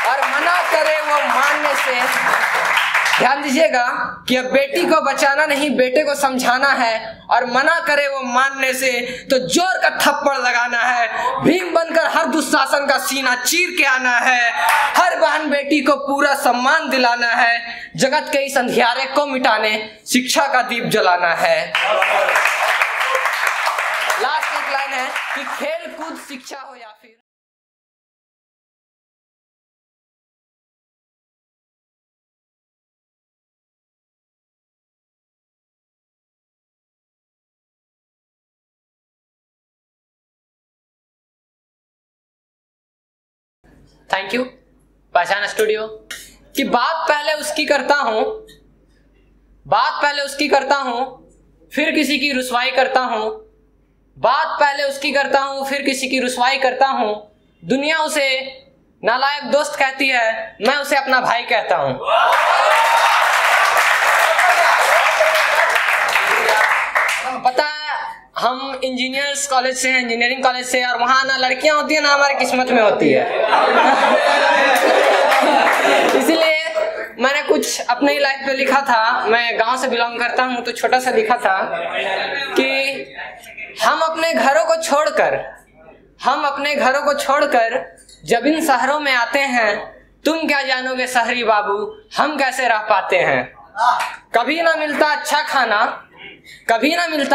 और मना करे वो मानने से। ध्यान दीजिएगा कि अब बेटी को बचाना नहीं, बेटे को समझाना है। और मना करे वो मानने से तो जोर का थप्पड़ लगाना है, भीम बनकर हर दुशासन का सीना चीर के आना है। हर बहन बेटी को पूरा सम्मान दिलाना है, जगत के इस अंधियारे को मिटाने शिक्षा का दीप जलाना है। लास्ट एक लाइन है कि खेल कूद शिक्षा हो या फिर थैंक यू पहचान स्टूडियो। कि बात पहले उसकी करता हूं, फिर किसी की रुसवाई करता हूं। बात पहले उसकी करता हूं, फिर किसी की रुसवाई करता हूं। दुनिया उसे नालायक दोस्त कहती है, मैं उसे अपना भाई कहता हूं। पता है हम इंजीनियर्स कॉलेज से हैं, इंजीनियरिंग कॉलेज से, और वहां ना लड़कियां होती है ना हमारी किस्मत में होती है। इसीलिए मैंने कुछ अपने ही लाइफ पे लिखा था। मैं गांव से बिलोंग करता हूं तो छोटा सा लिखा था कि हम अपने घरों को छोड़कर जब इन शहरों में आते हैं, तुम क्या जानोगे शहरी बाबू हम कैसे रह पाते हैं। कभी ना मिलता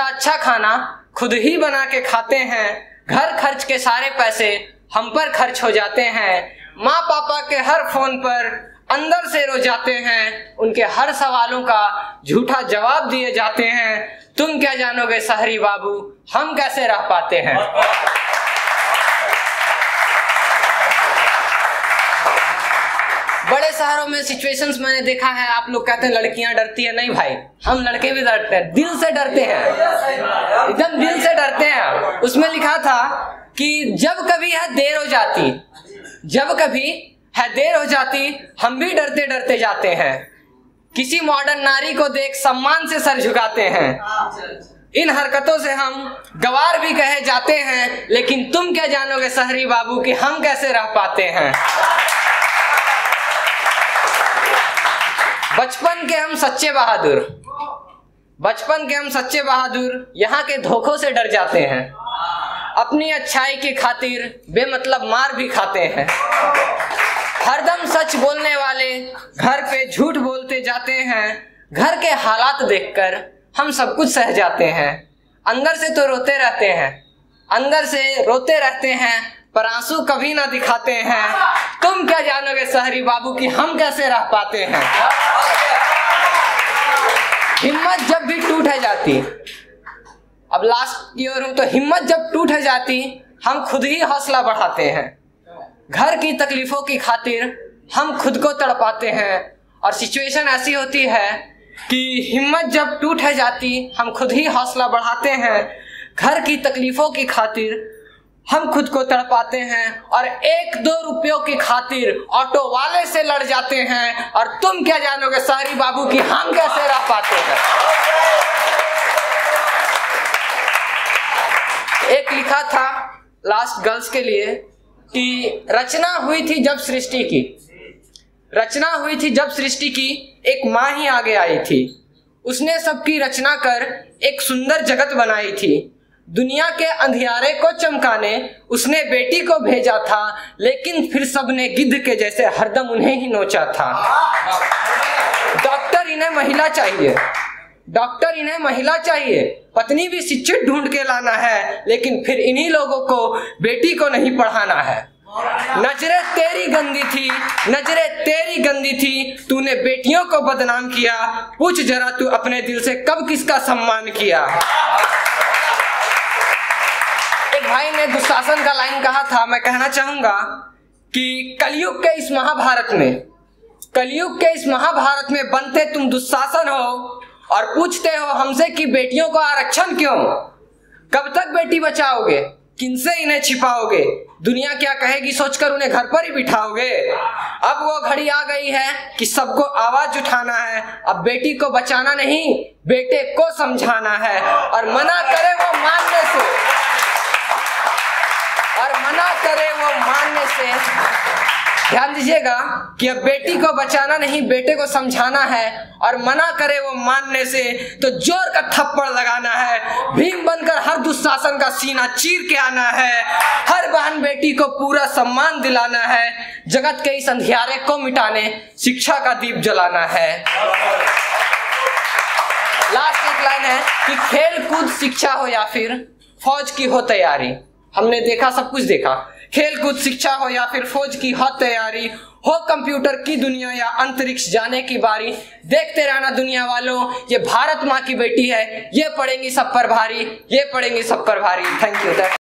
अच्छा खाना, खुद ही बना के खाते हैं। घर खर्च के सारे पैसे हम पर खर्च हो जाते हैं। माँ पापा के हर फोन पर अंदर से रो जाते हैं, उनके हर सवालों का झूठा जवाब दिए जाते हैं। तुम क्या जानोगे शहरी बाबू हम कैसे रह पाते हैं। बड़े शहरों में सिचुएशंस मैंने देखा है, आप लोग कहते हैं लड़कियां डरती है, नहीं भाई हम लड़के भी डरते हैं, दिल से डरते हैं, एकदम दिल से डरते हैं। उसमें लिखा था कि जब कभी है देर हो जाती हम भी डरते डरते जाते हैं। किसी मॉडर्न नारी को देख सम्मान से सर झुकाते हैं। इन हरकतों से हम गवार भी कहे जाते हैं, लेकिन तुम क्या जानोगे शहरी बाबू कि हम कैसे रह पाते हैं। बचपन के हम सच्चे बहादुर यहाँ के धोखों से डर जाते हैं। अपनी अच्छाई की खातिर बेमतलब मार भी खाते हैं। हरदम सच बोलने वाले घर पे झूठ बोलते जाते हैं। घर के हालात देखकर हम सब कुछ सह जाते हैं। अंदर से तो रोते रहते हैं पर आंसू कभी ना दिखाते हैं। तुम क्या जानोगे शहरी बाबू कि हम कैसे रह पाते हैं। हिम्मत जब भी टूट जाती, अब लास्ट की ओर हूं, तो हिम्मत जब टूट जाती हम खुद ही हौसला बढ़ाते हैं। घर की तकलीफों की खातिर हम खुद को तड़पाते हैं। और सिचुएशन ऐसी होती है कि हिम्मत जब टूट जाती हम खुद ही हौसला बढ़ाते हैं। घर की तकलीफों की खातिर हम खुद को तड़पाते हैं और 1-2 रुपयों की खातिर ऑटो वाले से लड़ जाते हैं। और तुम क्या जानोगे शहरी बाबू कि हम कैसे रह पाते हैं। एक लिखा था लास्ट गर्ल्स के लिए कि रचना हुई थी जब सृष्टि की एक माँ ही आगे आई थी। उसने सबकी रचना कर एक सुंदर जगत बनाई थी। दुनिया के अंधियारे को चमकाने उसने बेटी को भेजा था, लेकिन फिर सबने गिद्ध के जैसे हरदम उन्हें ही नोचा था। डॉक्टर इन्हें महिला चाहिए, पत्नी भी शिक्षित ढूंढ के लाना है, लेकिन फिर इन्हीं लोगों को बेटी को नहीं पढ़ाना है। नजरें तेरी गंदी थी, तूने बेटियों को बदनाम किया। पूछ जरा तू अपने दिल से कब किसका सम्मान किया। एक भाई ने दुशासन का लाइन कहा था, मैं कहना चाहूंगा कि कलयुग के इस महाभारत में बनते तुम दुशासन हो और पूछते हो हमसे कि बेटियों को आरक्षण क्यों। कब तक बेटी बचाओगे, किनसे इन्हें छिपाओगे। दुनिया क्या कहेगी सोचकर उन्हें घर पर ही बिठाओगे। अब वो घड़ी आ गई है कि सबको आवाज उठाना है। अब बेटी को बचाना नहीं, बेटे को समझाना है। और मना करे वो मानने से ध्यान दीजिएगा कि अब बेटी को बचाना नहीं, बेटे को समझाना है, और मना करे वो मानने से तो जोर का थप्पड़ लगाना है। भीम बनकर हर दुशासन का सीना चीर के आना है। हर बहन बेटी को पूरा सम्मान दिलाना है। जगत के इस अंधियारे को मिटाने शिक्षा का दीप जलाना है। लास्ट एक लाइन है कि खेल कूद शिक्षा हो या फिर फौज की हो तैयारी। हमने देखा, सब कुछ देखा। खेल कूद शिक्षा हो या फिर फौज की हो तैयारी, हो कंप्यूटर की दुनिया या अंतरिक्ष जाने की बारी, देखते रहना दुनिया वालों, ये भारत माँ की बेटी है, ये पड़ेंगी सब पर भारी, ये पड़ेंगी सब पर भारी। Thank you.